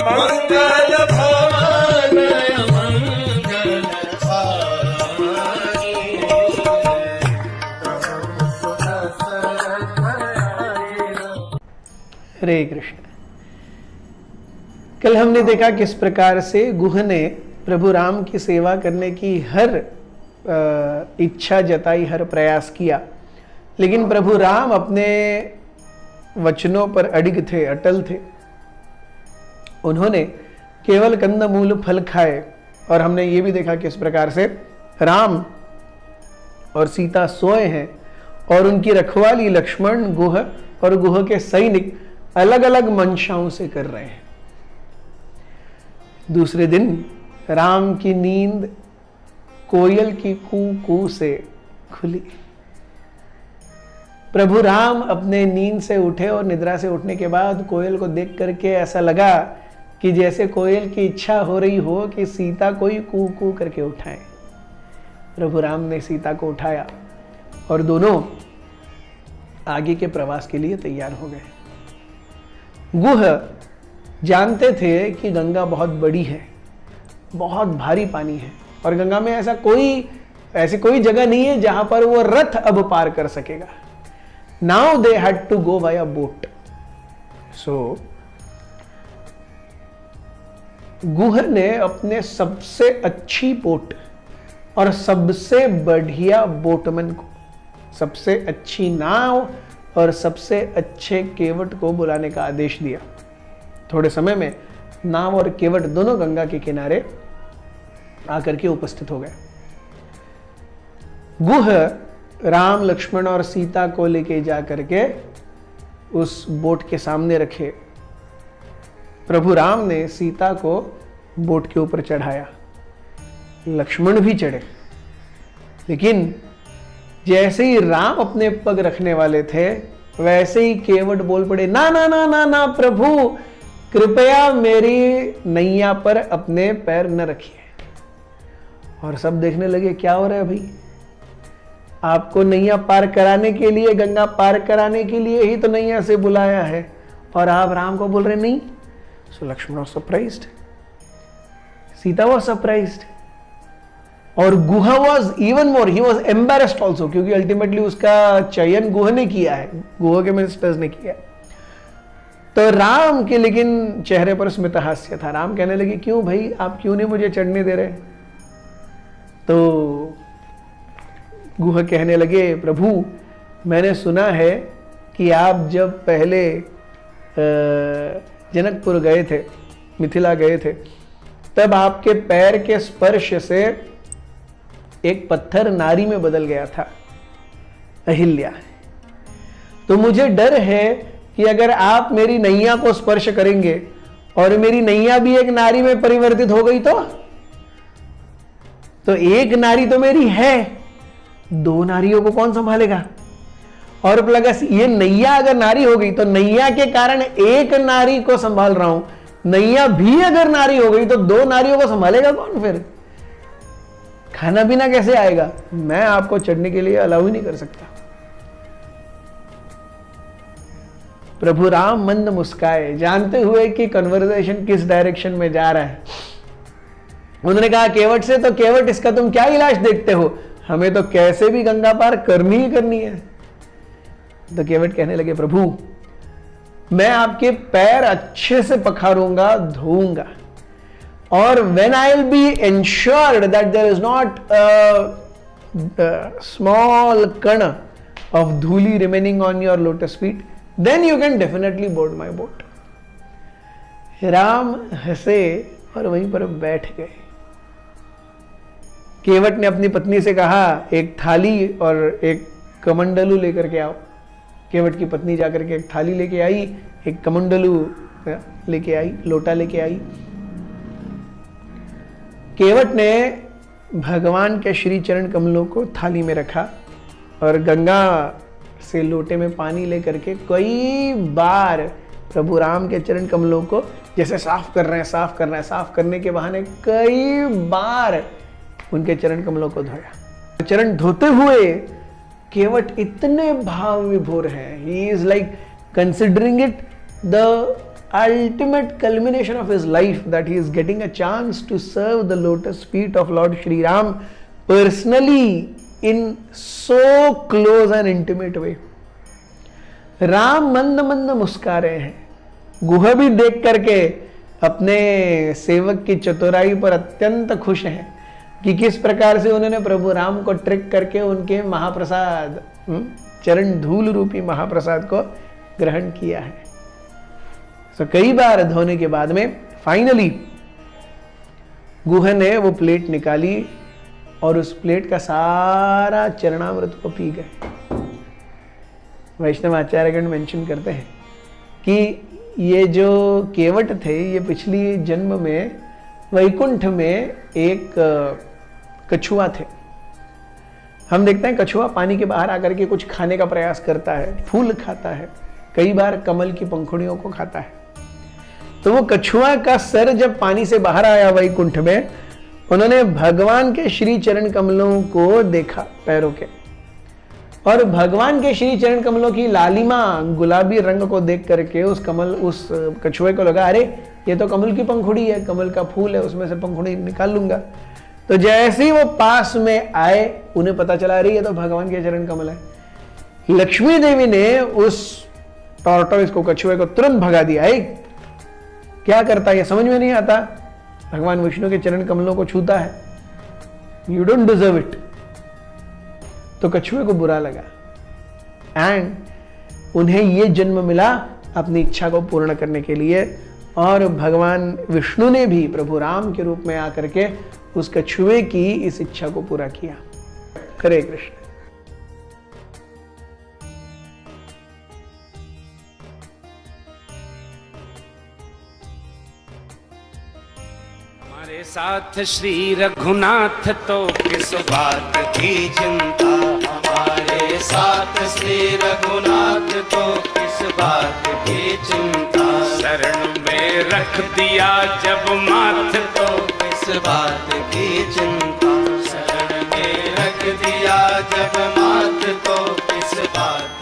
मंगल भवन मंगल हारी। हरे कृष्ण। कल हमने देखा किस प्रकार से गुह ने प्रभु राम की सेवा करने की हर इच्छा जताई, हर प्रयास किया, लेकिन प्रभु राम अपने वचनों पर अडिग थे, अटल थे। उन्होंने केवल कंदमूल फल खाए। और हमने ये भी देखा किस प्रकार से राम और सीता सोए हैं और उनकी रखवाली लक्ष्मण, गुह और गुह के सैनिक अलग अलग मंशाओं से कर रहे हैं। दूसरे दिन राम की नींद कोयल की कू कू से खुली। प्रभु राम अपने नींद से उठे और निद्रा से उठने के बाद कोयल को देख करके ऐसा लगा कि जैसे कोयल की इच्छा हो रही हो कि सीता को ही कू कू करके उठाए। प्रभु राम ने सीता को उठाया और दोनों आगे के प्रवास के लिए तैयार हो गए। गुह जानते थे कि गंगा बहुत बड़ी है, बहुत भारी पानी है और गंगा में ऐसी कोई जगह नहीं है जहां पर वो रथ अब पार कर सकेगा। Now they had to go by a boat. So Guha ने अपने सबसे अच्छी बोट और सबसे बढ़िया बोटमैन को, सबसे अच्छी नाव और सबसे अच्छे केवट को बुलाने का आदेश दिया। थोड़े समय में नाव और केवट दोनों गंगा के किनारे आकर के उपस्थित हो गए। गुह राम, लक्ष्मण और सीता को लेके जा करके उस बोट के सामने रखे। प्रभु राम ने सीता को बोट के ऊपर चढ़ाया, लक्ष्मण भी चढ़े। लेकिन जैसे ही राम अपने पग रखने वाले थे वैसे ही केवट बोल पड़े, ना ना ना ना ना प्रभु, कृपया मेरी नैया पर अपने पैर न रखिए। और सब देखने लगे क्या हो रहा है भाई, आपको नैया पार कराने के लिए, गंगा पार कराने के लिए ही तो नैया से बुलाया है और आप राम को बोल रहे नहीं। So Lakshman was surprised, Sita was surprised और Guha was even more, he was embarrassed also, क्योंकि अल्टीमेटली उसका चयन गुह ने किया है, गुह के मिनिस्टर्स ने किया। तो राम के लेकिन चेहरे पर स्मित हास्य था। राम कहने लगे, क्यों भाई, आप क्यों नहीं मुझे चढ़ने दे रहे? तो गुह कहने लगे, प्रभु मैंने सुना है कि आप जब पहले जनकपुर गए थे, मिथिला गए थे, तब आपके पैर के स्पर्श से एक पत्थर नारी में बदल गया था, अहिल्या। तो मुझे डर है कि अगर आप मेरी नैया को स्पर्श करेंगे और मेरी नैया भी एक नारी में परिवर्तित हो गई तो एक नारी तो मेरी है, दो नारियों को कौन संभालेगा? और प्लस ये नैया अगर नारी हो गई तो नैया के कारण एक नारी को संभाल रहा हूं, नैया भी अगर नारी हो गई तो दो नारियों को संभालेगा कौन? फिर खाना पीना कैसे आएगा? मैं आपको चढ़ने के लिए अलाउ ही नहीं कर सकता। प्रभु राम मंद मुस्काए, जानते हुए कि कन्वर्सेशन किस डायरेक्शन में जा रहा है। उन्होंने कहा केवट से, तो केवट इसका तुम क्या इलाज देखते हो, हमें तो कैसे भी गंगा पार करनी ही करनी है। तो केवट कहने लगे, प्रभु मैं आपके पैर अच्छे से पखारूंगा, धोऊंगा, और when I will be ensured that there is not a small kana of dhuli remaining on your lotus feet, then you can definitely board my boat. Ram हंसे और वहीं पर बैठ गए। केवट ने अपनी पत्नी से कहा, एक थाली और एक कमंडलू लेकर के आओ। केवट की पत्नी जाकर के एक थाली लेके आई, एक कमंडलू लेके आई, लोटा लेके आई। केवट ने भगवान के श्री चरण कमलों को थाली में रखा और गंगा से लोटे में पानी लेकर के कई बार प्रभु राम के चरण कमलों को जैसे साफ कर रहे हैं, साफ करने के बहाने कई बार उनके चरण कमलों को धोया। चरण धोते हुए केवट इतने भाव विभोर हैं, he is like considering it the ultimate culmination of his life, that he is getting a chance to serve the lotus feet of Lord Shri Ram personally in so close and intimate way. Ram मंद मंद मुस्का रहे हैं, गुहा भी देख करके अपने सेवक की चतुराई पर अत्यंत खुश हैं कि किस प्रकार से उन्होंने प्रभु राम को ट्रिक करके उनके महाप्रसाद, चरण धूल रूपी महाप्रसाद को ग्रहण किया है। तो कई बार धोने के बाद में फाइनली गुहा ने वो प्लेट निकाली और उस प्लेट का सारा चरणामृत को पी गए। वैष्णव आचार्यगण मेंशन करते हैं कि ये जो केवट थे, ये पिछली जन्म में वैकुंठ में एक कछुआ थे। हम देखते हैं कछुआ पानी के बाहर आकर के कुछ खाने का प्रयास करता है, फूल खाता है, कई बार कमल की पंखुड़ियों को खाता है। तो वो कछुआ का सर जब पानी से बाहर आया वैकुंठ में, उन्होंने भगवान के श्री चरण कमलों को देखा पैरों के, और भगवान के श्री चरण कमलों की लालिमा गुलाबी रंग को देख करके उस कछुए को लगा, अरे ये तो कमल की पंखुड़ी है, कमल का फूल है, उसमें से पंखुड़ी निकाल लूंगा। तो जैसे ही वो पास में आए, उन्हें पता चला रही है तो भगवान के चरण कमल है। लक्ष्मी देवी ने उस टॉर्टोइस को, कछुए को तुरंत भगा दिया। क्या करता है ये समझ में नहीं आता, भगवान विष्णु के चरण कमलों को छूता है, यू डोंट डिजर्व इट। तो कछुए को बुरा लगा एंड उन्हें ये जन्म मिला अपनी इच्छा को पूर्ण करने के लिए, और भगवान विष्णु ने भी प्रभु राम के रूप में आकर के उस कछुए की इस इच्छा को पूरा किया। हरे कृष्ण। हमारे साथ श्री रघुनाथ तो किस बात की चिंता, हमारे साथ श्री रघुनाथ तो किस बात की चिंता, शरण में रख दिया जब माथ तो किस बात की चिंता, शरण में रख दिया जब माथ तो किस बात